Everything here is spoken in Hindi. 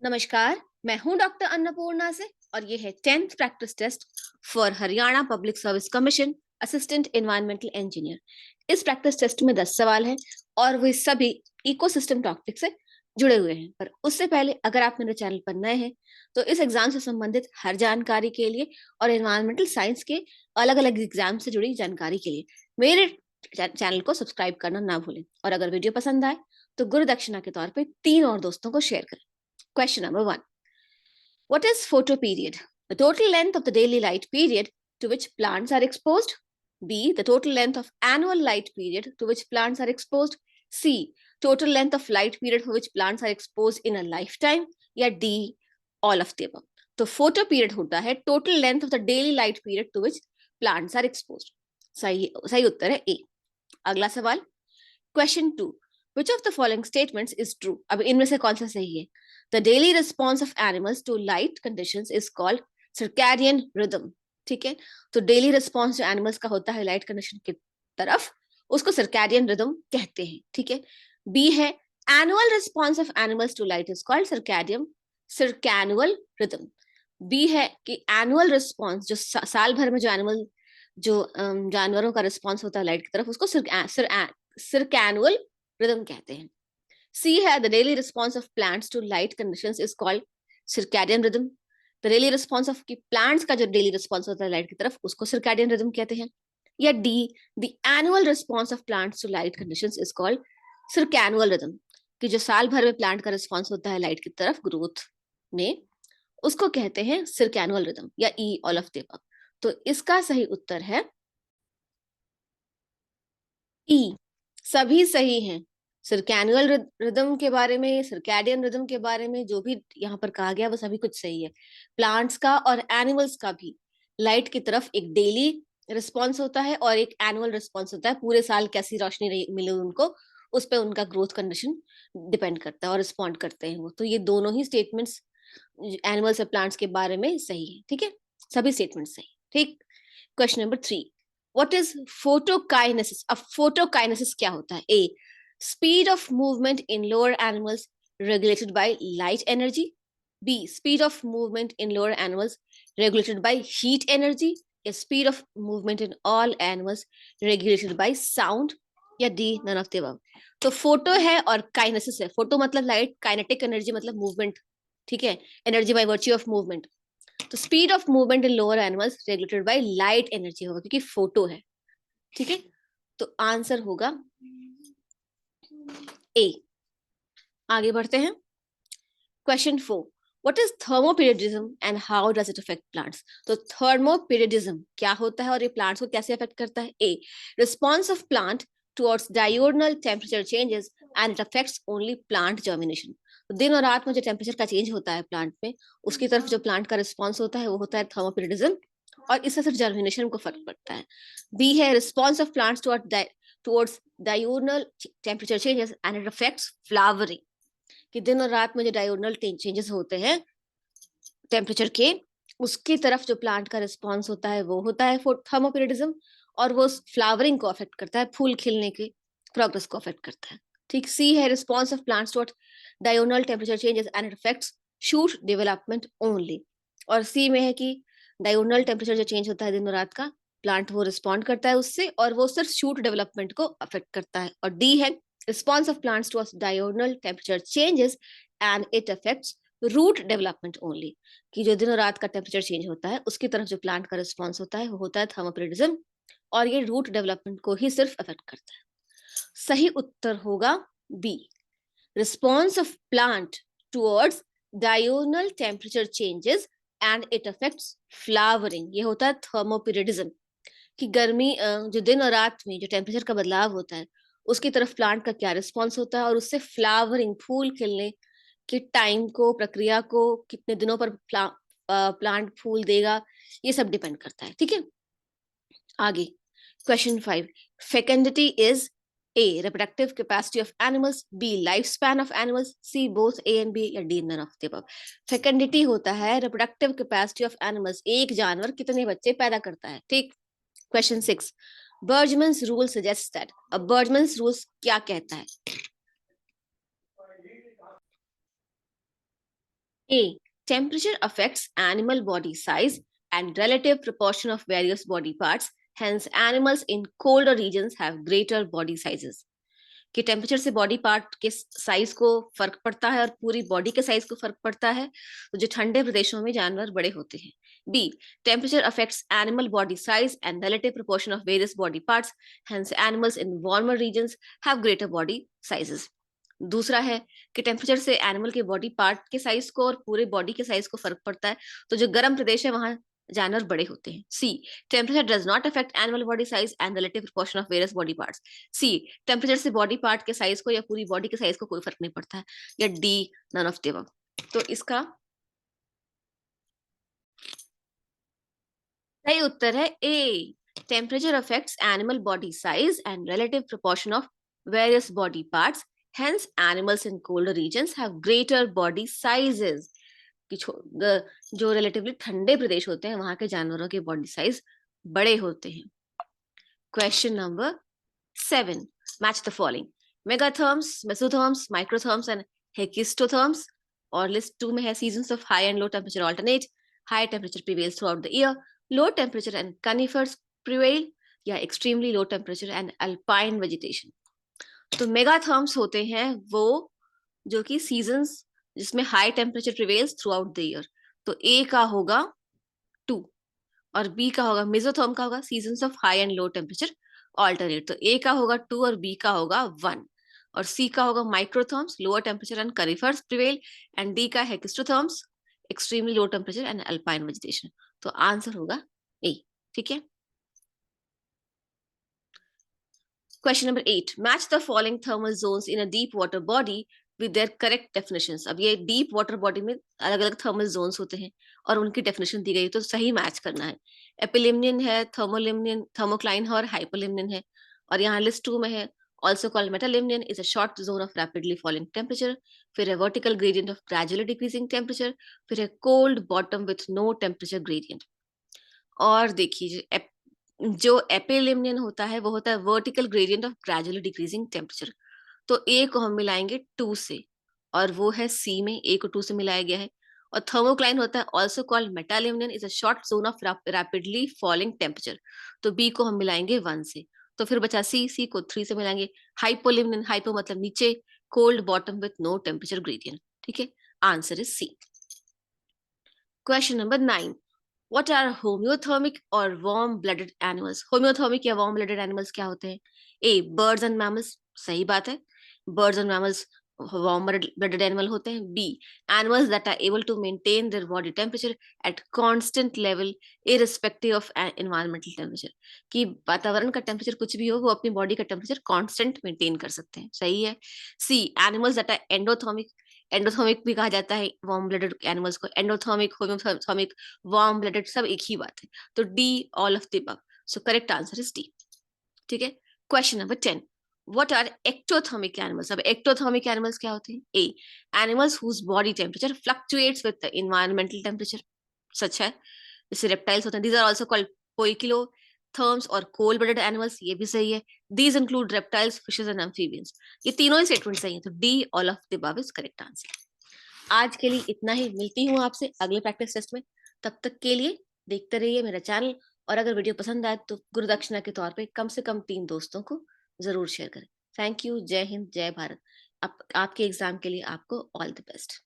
नमस्कार, मैं हूं डॉक्टर अन्नपूर्णा से और ये है 10th practice test for Haryana public service commission assistant environmental engineer. इस प्रैक्टिस टेस्ट में 10 सवाल हैं और वे सभी इकोसिस्टम टॉपिक से जुड़े हुए हैं। पर उससे पहले अगर आप मेरे चैनल पर नए हैं तो इस एग्जाम से संबंधित हर जानकारी के लिए और एनवायरमेंटल साइंस के अलग अलग एग्जाम से जुड़ी जानकारी के लिए मेरे चैनल को सब्सक्राइब करना ना भूलें। और अगर वीडियो पसंद आए तो गुरु दक्षिणा के तौर पर 3 और दोस्तों को शेयर करें। Question number 1. What is photoperiod? The total length of the daily light period to which plants are exposed. B. The total length of annual light period to which plants are exposed. C. Total length of light period for which plants are exposed in a lifetime. या D. All of the above. तो फोटो पीरियड होता है total length of the daily light period to which plants are exposed. सही सही उत्तर है ए। अगला सवाल question 2. Which of the following statements is true? अब इनमें से कौन सा सही है? The daily response of animals to light conditions is called circadian rhythm. ठीक है, तो डेली रिस्पॉन्स जो एनिमल्स का होता है लाइट कंडीशन की तरफ उसको सर्कैडियन रिदम कहते हैं। ठीक है, बी है annual response of animals to light is called circannual rhythm. B है कि एनुअल रिस्पॉन्स जो साल भर में जो एनिमल जो जानवरों का रिस्पॉन्स होता है लाइट की तरफ उसको सर्कैनुअल रिदम कहते हैं। C है the daily response of plants to light conditions is called circadian rhythm. The daily response of कि plants का जो daily response होता है light की तरफ उसको circadian rhythm कहते हैं। या D the annual response of plants to light conditions is called circannual rhythm कि जो साल भर में plant का response होता है light की तरफ growth में उसको कहते हैं circannual rhythm या E all of the above। तो इसका सही उत्तर है E, सभी सही हैं। सर्कैनुअल रिदम के बारे में, सर्कैडियन रिदम के बारे में जो भी यहाँ पर कहा गया वो सभी कुछ सही है। प्लांट्स का और एनिमल्स का भी लाइट की तरफ एक डेली रिस्पॉन्स होता है और एक एनुअल रिस्पॉन्स होता है। पूरे साल कैसी रोशनी मिले उनको उस पर उनका ग्रोथ कंडीशन डिपेंड करता है और रिस्पॉन्ड करते हैं वो। तो ये दोनों ही स्टेटमेंट्स एनिमल्स और प्लांट्स के बारे में सही है। ठीक है, सभी स्टेटमेंट सही। ठीक, question number 3. What is photokinesis? अब photokinesis क्या होता है? A. Speed of movement in lower animals regulated by light energy. B. Speed of movement in lower animals regulated by heat energy. या speed of movement in all animals regulated by sound. या D. None of the above. तो फोटो है और काइनेसिस है। फोटो मतलब लाइट, काइनेटिक एनर्जी मतलब मूवमेंट। ठीक है, energy by virtue of movement. तो speed of movement in lower animals regulated by light energy होगा क्योंकि फोटो है। ठीक है, तो आंसर होगा ए। आगे बढ़ते हैं। Question 4. What is thermoperiodism and how does it affect plants? तो थर्मोपीरियडिज्म क्या होता है और ये प्लांट्स को कैसे अफेक्ट करता है? A. Response of plant towards diurnal temperature changes and it affects only plant germination. तो दिन और रात में जो टेम्परेचर का चेंज होता है प्लांट में उसकी तरफ जो प्लांट का रिस्पॉन्स होता है वो होता है थर्मोपीरियडिज्म और इससे सिर्फ जर्मिनेशन को फर्क पड़ता है। बी है response of plants towards diurnal temperature changes and it affects flowering कि दिन और रात में जो डायोडनल चेंजेस होते हैं टेम्परेचर के उसकी तरफ जो प्लांट का रिस्पॉन्स होता है वो होता है थर्मोपीरियडिज्म और वो फ्लावरिंग को अफेक्ट करता है, फूल खिलने के प्रोग्रेस को अफेक्ट करता है। ठीक, सी है response of plants towards diurnal temperature changes and it affects shoot development only. और सी में है कि डायोडनल टेम्परेचर जो चेंज होता है दिन और रात का प्लांट वो रिस्पॉन्ड करता है उससे और वो सिर्फ शूट डेवलपमेंट को अफेक्ट करता है। और डी है response of plants towards diurnal temperature changes and it affects root development only कि जो दिन और रात का टेम्परेचर चेंज होता है उसकी तरफ जो प्लांट का रिस्पॉन्स होता है वो होता है थर्मोपीरियडिज्म और ये रूट डेवलपमेंट को ही सिर्फ अफेक्ट करता है। सही उत्तर होगा B, response of plant towards diurnal temperature changes and it affects flowering. ये होता है थर्मोपीरियडिज्म कि गर्मी जो दिन और रात में जो टेम्परेचर का बदलाव होता है उसकी तरफ प्लांट का क्या रिस्पॉन्स होता है और उससे फ्लावरिंग फूल खिलने के टाइम को, प्रक्रिया को, कितने दिनों पर प्लांट फूल देगा, ये सब डिपेंड करता है। ठीक है, आगे question 5. Fecundity is a reproductive capacity of animals, B life span of animals, C both A and B या D none of the above. Fecundity होता है रिप्रोडक्टिव कैपेसिटी ऑफ एनिमल्स, एक जानवर कितने बच्चे पैदा करता है। ठीक, question 6. Bergmann's rule suggest that. अब बर्जमन्स रूल्स क्या कहता है? A. Temperature affects animal body size and relative proportion of various body parts. Hence, animals in colder regions have greater body sizes. कि टेम्परेचर से बॉडी पार्ट के साइज को फर्क पड़ता है और पूरी बॉडी के साइज को फर्क पड़ता है, तो जो ठंडे प्रदेशों में जानवर बड़े होते हैं. B. Temperature affects animal body size and relative proportion of various body parts. Hence animals in warmer regions have greater body sizes. दूसरा है कि टेम्परेचर से एनिमल के बॉडी पार्ट के साइज को और पूरे बॉडी के साइज को फर्क पड़ता है, तो जो गर्म प्रदेश है वहां जानवर बड़े होते हैं. C. Temperature does not affect animal body size and relative proportion of various body parts. C. Temperature से बॉडी पार्ट के साइज को या पूरी बॉडी के साइज को कोई फर्क नहीं पड़ता है. या D. None of the above. तो इसका सही उत्तर है A. Temperature affects animal body size and relative proportion of various body parts. Hence animals in colder regions have greater body sizes. कि जो रिलेटिवली ठंडे प्रदेश होते हैं वहां के जानवरों के बॉडी साइज बड़े होते हैं. Question number 7. Match the following. Megatherms, mesotherms, microtherms and hekistotherms. और लिस्ट 2 में है seasons of high and low temperature alternate. High temperature prevails throughout the year. Low temperature and conifers prevail. या extremely low temperature and alpine vegetation. तो मेगाथर्म्स होते हैं वो जो कि सीजन्स जिसमें high temperature prevails throughout the year. तो ए का होगा 2 और बी का होगा मेसोथर्म का होगा seasons of high and low temperature alternate. तो ए का होगा 2 और बी का होगा 1. और सी का होगा microtherms lower temperature and conifers prevail. And D का hekistotherms extremely low temperature and alpine vegetation. तो आंसर होगा ए. ठीक है. Question number 8. Match the following thermal zones in a deep water body with their correct definitions. अब ये डीप वाटर बॉडी में अलग अलग थर्मल जोन्स होते हैं और उनकी डेफिनेशन दी गई, तो सही मैच करना है. एपिलिम्नियन है, थर्मोलिम्नियन, थर्मोक्लाइन है और हाइपोलिम्नियन है. और यहाँ लिस्ट 2 में है also called metalimnion is a short zone of rapidly falling temperature. फिर है vertical gradient of gradually decreasing temperature. फिर है cold bottom with no temperature gradient. और देखिए जो एपिलिम्नियन होता है वो होता है vertical gradient of gradually decreasing temperature. तो ए को हम मिलाएंगे 2 से और वो है सी में. ए को 2 से मिलाया गया है. और थर्मोक्लाइन होता है also called metalimnion is a short zone of rapidly falling temperature. तो बी को हम मिलाएंगे 1 से. तो फिर बचा सी. सी को 3 से मिलाएंगे. हाइपोलिम्नियन, हाइपो मतलब नीचे, cold bottom with no temperature gradient. ठीक है. Answer is C. Question number 9. What are homeothermic or warm-blooded animals? Homeothermic या warm-blooded animals क्या होते हैं? A. Birds and mammals. सही बात है. Birds and mammals warm-blooded animal होते हैं. B. Animals that are able to maintain their body temperature at constant level irrespective of environmental temperature. कि वातावरण का टेम्परेचर कुछ भी हो वो अपनी बॉडी का टेम्परेचर कांस्टेंट मेंटेन कर सकते हैं. सही है. C. Animals that are endothermic. Endothermic भी कहा जाता है वार्म ब्लडेड एनिमल्स को. एंडोथर्मिक, होम्योथर्मिक, वार्म ब्लडेड सब एक ही बात है. तो D all of the above. So correct answer is D. ठीक है. Question number 10. What are ectothermic animals. अब एक्टोथर्मिक एनिमल्स क्या होते हैं? A. Animals whose body temperature fluctuates with the environmental temperature. सच है. जैसे रेप्टाइल्स होते हैं. दीज आर आल्सो कॉल्ड पोइकिलो थर्म्स और कोल्ड ब्लडेड एनिमल्स. ये भी सही है. These include reptiles, fishes and amphibians. ये तीनों ही स्टेटमेंट सही है. तो D all of the above is correct answer. आज के लिए इतना ही. मिलती हूँ आपसे अगले प्रैक्टिस टेस्ट में. तब तक के लिए देखते रहिए मेरा चैनल. और अगर वीडियो पसंद आए तो गुरुदक्षिणा के तौर पे कम से कम 3 दोस्तों को जरूर शेयर करें. Thank you. जय हिंद, जय भारत. आपके एग्जाम के लिए आपको ऑल द बेस्ट.